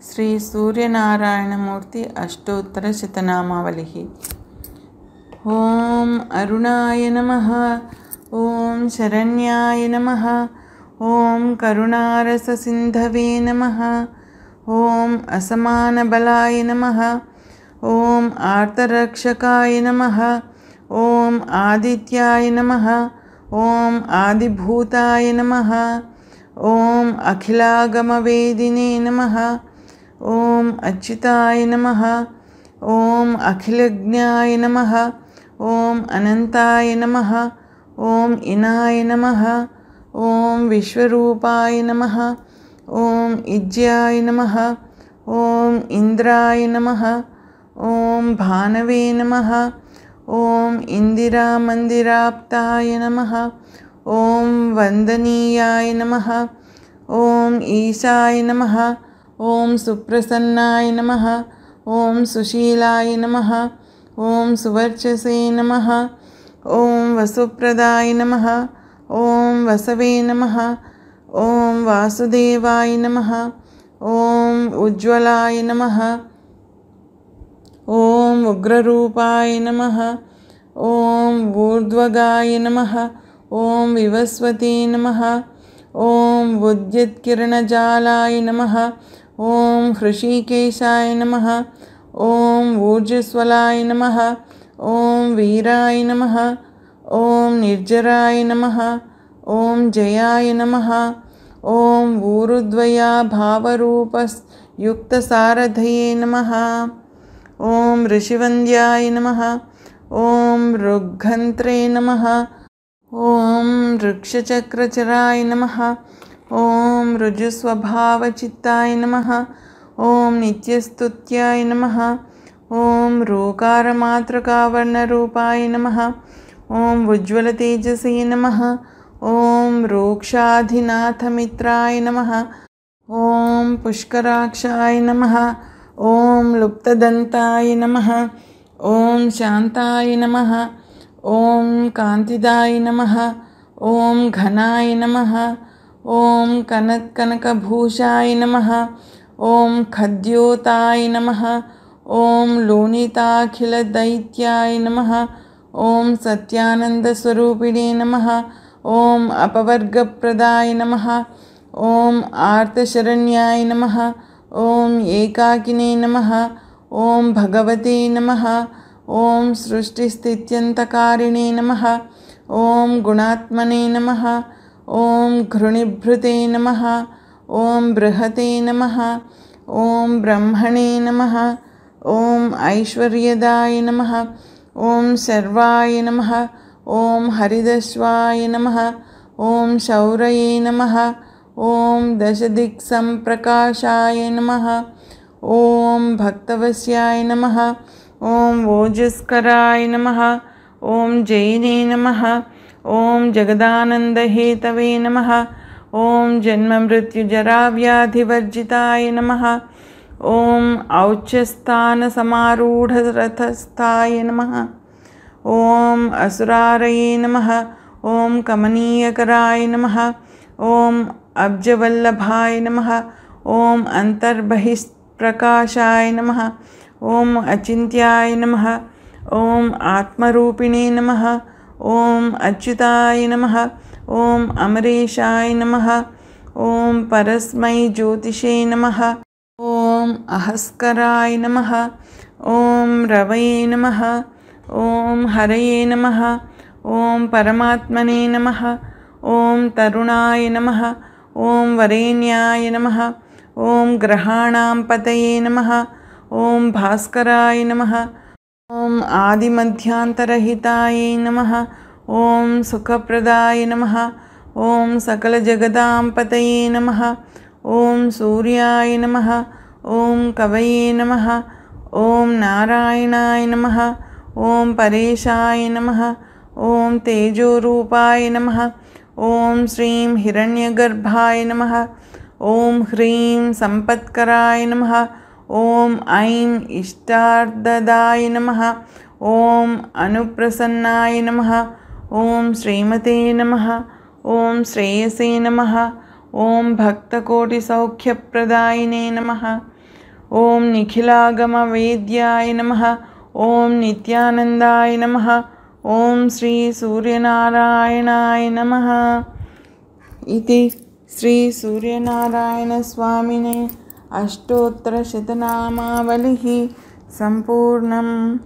श्री सूर्यनारायणमूर्ति अष्टोत्तरशतनामावलिः। ओम अरुणाय नमः। ओम शरण्याय नमः। ओम करुणारससिन्धवे नमः। ओम असमानबलाय नमः। ओम आर्तरक्षकाय नमः। ओम आदित्याय नमः। ओम आदिभूताय नमः। ओम अखिलागमवेदिने नमः। ओम अच्युताय नमः। ओम अखिलज्ञाय नमः। ओम अनंताय नमः। ओम इनाय नमः। ओम विश्वरूपाय नमः। ओम इज्याय नमः। ओम इंद्राय नमः। ओम भानवे नमः। ओम इंदिरामंदिराप्ताय नमः। ओम वंदनीयाय नमः। ओम ईशाय नमः। ओम सुप्रसन्नाय नमः। ओम सुशीलाय नमः। ओम सुवर्चसे नमः। ओम वसुप्रदाय नमः। ओम वसवे नमः। ओम वासुदेवाय नमः। ओम उज्ज्वलाय नमः। ओम उग्ररूपाय नमः। ओम ऊर्ध्वगाय नमः। ओम विवस्वते नमः। ओम उद्यत्किरणजालाय नमः। ओम हृषिकेशाय नमः। ओम ऊर्जस्वलाय नमः। ओम वीराय नमः। ओम निर्जराय नमः। ओम जयाय नमः। ओम ऊरुद्वया भावरूपयुक्तसारथये नमः। ओम ऋषिवन्द्याय नमः। ओम ऋग्घन्त्रे नमः। ओम वृक्षचक्रचराय नमः। ओम ऋजुस्वभावचित्ताय नमः। ओम नित्यस्तुत्याय नमः। ओम रोकारमात्रकावर्णरूपाय नमः। ओम उज्ज्वलतेजसे नमः। ओम रोक्षाधिनाथमित्राय नमः। ओम पुष्कराक्षाय नमः। ओम लुप्तदन्ताय नमः। ओम शान्ताय नमः। ओम कान्तिदाय नमः। ओम घनाय नमः। ओम कनकभूषाय नमः। ओम खद्योताय नमः। ओम लोनिताखिलदैत्याय नमः। ओम सत्यानन्दस्वरूपिणे नमः। ओम अपवर्गप्रदाय नमः। ओम आर्तशरण्याय नमः। ओम एकाकिने नमः। ओम भगवते नमः। ओम सृष्टिस्थित्यन्तकारिणे नमः। ओम गुणात्मने नमः। ओम घृणिभृते नमः। ओम बृहते नमः। ओम ब्रह्मणे नमः। ओम ऐश्वर्यदाय नमः। ओम शर्वाय नमः। ओम हरिदश्वाय नमः। ओम शौरये नमः। ओम दशदिक्सम्प्रकाशाय नमः। ओम भक्तवस्याय नमः। ओम ओजस्कराय नमः। ओम जैने नमः। ओम जगदानन्दहेतवे नमः। ओम जन्ममृत्युजराव्याधिवर्जिताय नमः। ओम औच्चस्थानसमारूढरथस्थाय नमः। ओम असुरारये नमः। ओम कमनीयकराय नमः। ओम अब्जवल्लभाय नमः। ओम अन्तर्बहिःप्रकाशाय नमः। ओम अचिन्त्याय नमः। ओम आत्मरूपिणे नमः। ओम अच्युताय नमः। ओम अमरेशाय नमः। ओम परस्मै ज्योतिषे नमः। ओम अहस्कराय नमः। ओम रवये नमः। ओम हरये नमः। ओम परमात्मने नमः। ओम तरुणाय नमः। ओम वरेण्याय नमः। ओम ग्रहाणां पतये नमः। ओम भास्कराय नमः। ओम आदिमध्यान्तरहिताय नमः। ओम सुखप्रदाय नमः। ओम सकलजगदां पतये नमः। ओम सूर्याय नमः। ओम कवये नमः। ओम नारायणाय नमः। ओम परेशाय नमः। ओम तेजोरूपाय नमः। ओम श्रीं हिरण्यगर्भाय नमः। ओम ह्रीं संपत्कराय नमः। ओम ऐं इष्टार्थदाय नमः। ओम अनुप्रसन्नाय नमः। ओम श्रीमते नमः। ओम श्रेयसे नमः। ओम भक्तकोटिसौख्यप्रदायिने नमः। ఓం నిఖిలాగమవేద్యాయ నమః. ఓం నిత్యానందాయ నమః. ఓం శ్రీ సూర్యనారాయణాయ నమః. ఇది శ్రీ సూర్యనారాయణ స్వామినే అష్టోత్తరశతనామావళిः సంపూర్ణం.